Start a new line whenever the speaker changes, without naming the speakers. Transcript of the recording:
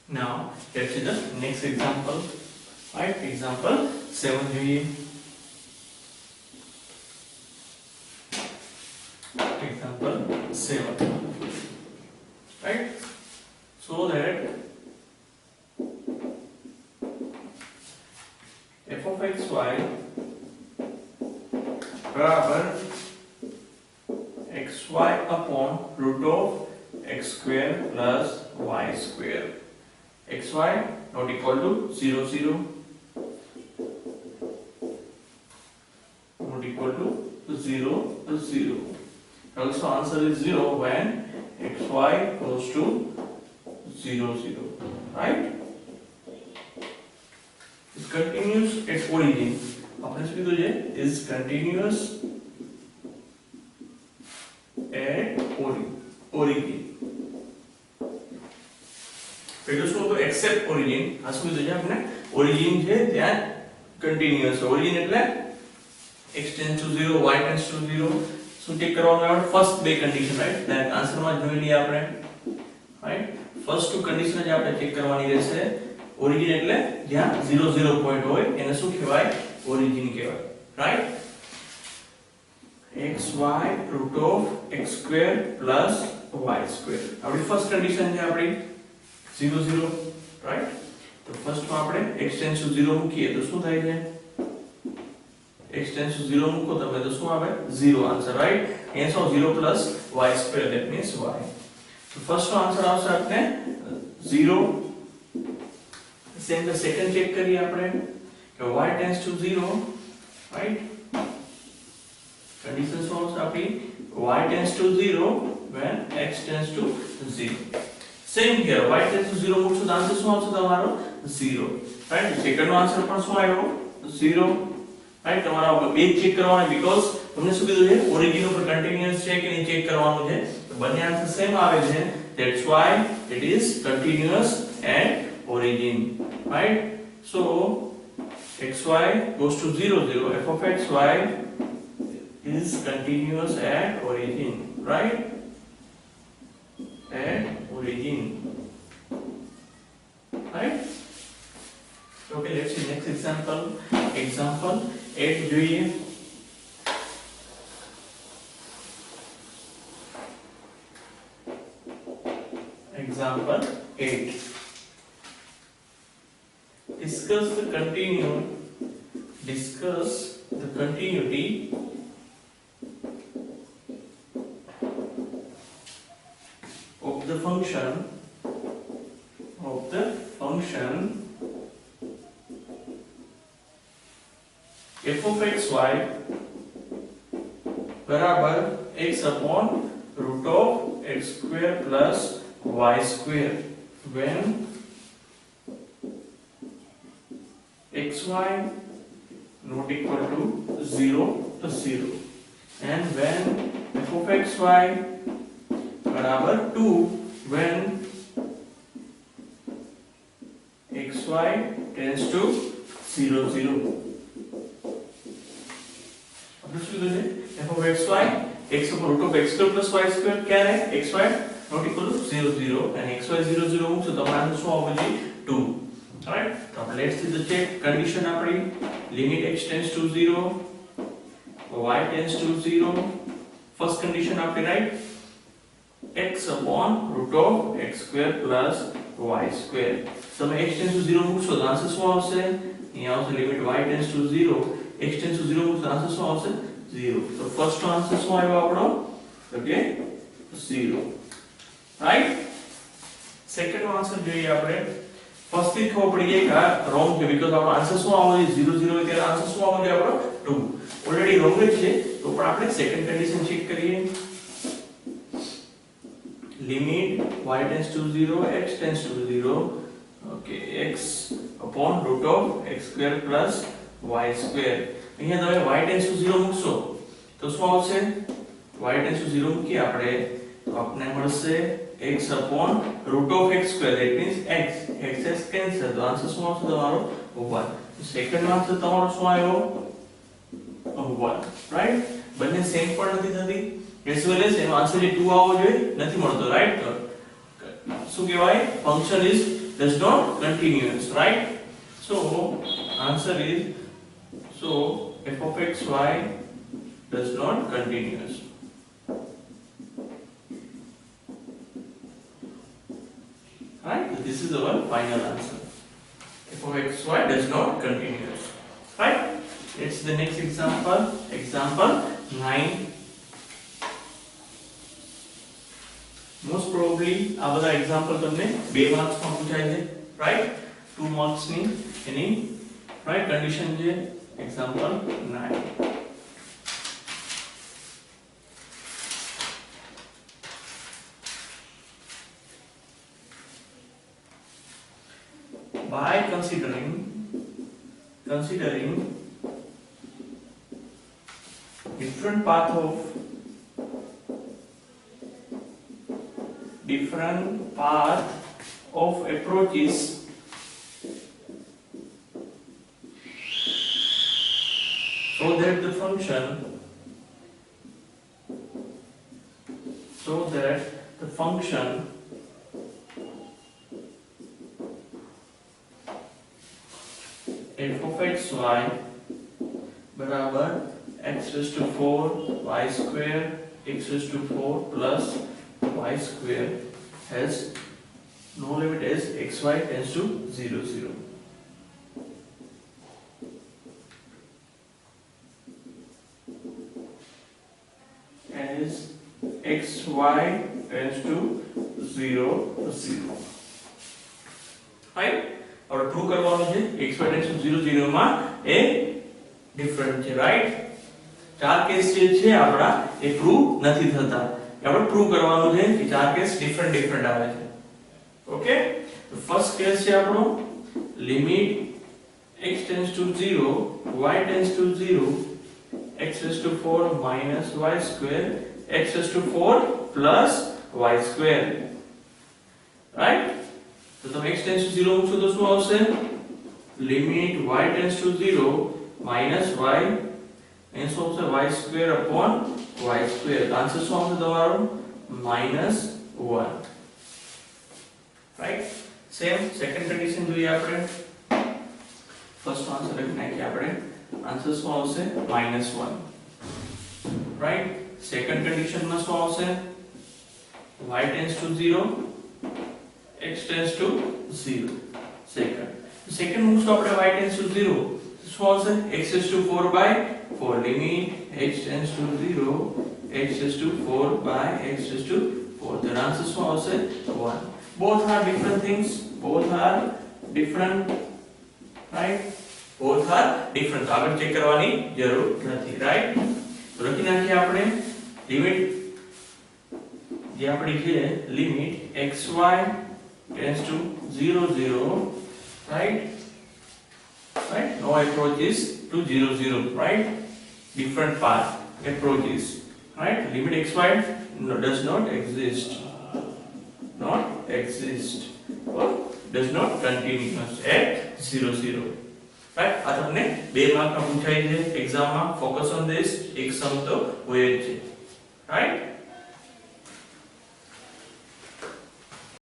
Now let's see the next example. Right, example 7 જોઈએ. Example 7. Right, so that f of x y बराबर xy upon root of x square plus y square. xy not equal to 0 0, not equal to 0 to 0. Also answer is 0 when xy goes to 0 0, right? Is continuous at origin. આપણે શું કીધું છે? Is continuous at origin. પેલું શું હતું? Except origin. આ શું કીધું છે આપણે? Origin છે ત્યાં continuous. Origin એટલે x tends to 0, y tends to 0. શું ચેક કરવાનું આવે? ફર્સ્ટ બે કન્ડિશન, રાઈટ? ત્યાં આન્સરમાં જોઈ લઈએ આપણે, રાઈટ? ફર્સ્ટ ટુ કન્ડિશન જ આપણે ચેક કરવાની રહેશે. ઓરિજિન એટલે જ્યાં 0 0 પોઈન્ટ હોય એને શું કહેવાય? ઓરિજિન કહેવાય, right? xy root of x square plus y square. આપણી ફર્સ્ટ કન્ડિશન છે આપણી 0 0, રાઈટ? તો ફર્સ્ટ માં આપણે x tends to 0 મૂકીએ તો શું થાય છે? x tends to 0 મૂકો તમે તો શું આવે? 0 આન્સર, રાઈટ? અહીંયા શું 0 plus y square, that means y. તો ફર્સ્ટ નો આન્સર આવશે આપણે 0. સેમ ધ સેકન્ડ ચેક કરીએ આપણે કે y tends to 0, right? Condition શું આવશે આપણી? y tends to 0 when x tends to 0. Same here, y tends to 0 મૂકશો તો આન્સર શું આવશે તમારો? 0, રાઈટ? સેકન્ડ નો આન્સર પણ શું આવ્યો? 0, રાઈટ? તમારા બે ચેક કરવાના, બીકોઝ તમને શું કીધું છે? ઓરિજિન ઉપર કન્ટિન્યુઅસ છે કે નહીં ચેક કરવાનું છે. તો બંને આન્સર સેમ આવે છે. That's why it is continuous at origin, right? So xy goes to 0 0. F of xy is continuous at origin, right? At origin, right? Okay, let's see next example. Example 8 જોઈએ. Example 8. Discuss the continuity of the function f of xy बराबर x upon root of x square plus y square when xy not equal to 0 to 0 and when f of xy बराबर 2 when xy tends to 0 0. अब શું કીધું છે? f of xy x upon root of x square plus y square क्या है? xy not equal to 0 0 and xy 0 0 મૂકશો તો તમારું શું આવશે? 2, right? તો આપણે let's see the check condition આપણી limit x tends to 0, y tends to 0. First condition આપણી, right? x upon root of x square plus y square. તમે x tends to 0 મૂકશો તો આન્સર શું આવશે? અહીંયા આવશે limit y tends to 0, x tends to 0 મૂકશો તો આન્સર શું આવશે? 0. તો ફર્સ્ટ નો આન્સર શું આવ્યો આપણો? Okay, 0, right? સેકન્ડ નો આન્સર જોઈએ આપણે. ફર્સ્ટ થી ખબર પડી ગઈ કે આ રોંગ છે, બીકોઝ આપણો આન્સર શું આવવાનો છે? 0 0 એટલે આન્સર શું આવવાનો છે આપણો? 2. ઓલરેડી રોંગ જ છે, તો પણ આપણે સેકન્ડ કન્ડિશન ચેક કરીએ. Limit y tends to 0, x tends to 0. Okay, x upon root of x square plus y square. અહીંયા તમે y tends to 0 મૂકશો તો શું આવશે? y tends to 0 મૂકીએ આપણે તો આપણને મળશે x upon root of x square, that means x cancel, તો આન્સર શું આવશે તમારો? 1. સેકન્ડ આન્સર તમારો શું આવ્યો? 1, રાઈટ? બંને સેમ પણ નથી થતી, as well as એનો આન્સર જે 2 આવવો જોઈએ નથી મળતો, રાઈટ? શું કહેવાય? Function is does not continuous, right? So answer is, so f of x y does not continuous. Right? So this is our final answer. F of x y does not continuous. Right? It's the next example. Example 9. Most probably આ બધા example તમને 2 marks માં પૂછાય છે, right? 2 marks ની એની right condition છે. Example 9. By considering different path of approaches so that the function f of x y बराबर x raised to 4 y square x raised to 4 plus y square has no limit as xy tends to 0 0. As xy tends to 0 0. Right? और prove करવાનું છે xy tends to 0 0 માં એ different છે, right? ચાર case જે છે આપડા એ prove નથી થતા. આપણે પ્રૂવ કરવાનું છે કે ચાર કેસ ડિફરન્ટ આવે છે. ઓકે, તો ફર્સ્ટ કેસ છે આપણો limit x tends to 0 y tends to 0 x raised to 4 minus y square x raised to 4 plus y square, right? તો તમે x tends to 0 મૂકશો તો શું આવશે? Limit y tends to 0 minus y and so આવશે y square upon y square. Answer શું આવશે તમારો? -1. રાઈટ? સેમ સેકન્ડ કન્ડિશન જોઈએ આપણે. ફર્સ્ટ આન્સર લખી નાખીએ આપણે. આન્સર શું આવશે? -1. રાઈટ? સેકન્ડ કન્ડિશનમાં શું આવશે? y tends to 0 x tends to 0. Second મૂકશો આપણે y tends to 0 શું આવશે? x raised to 4 by 4 limit x tends to 0 x raised to 4 by x raised to 4. The answer શું આવશે? 1. Both are different things. Both are different, right? Both are different. આગળ check કરવાની જરૂર નથી, right? તો લખી નાખીએ આપણે લિમિટ જે આપણી છે limit xy tends to 0 0, right? No approaches to 0 0, right? Different path approaches, right? Limit xy does not exist or does not continuous at 0 0, right? આ તમને 2 માર્ક માં પૂછાય છે એક્ઝામ માં. Focus on this. એક સમ તો હોય જ છે, right?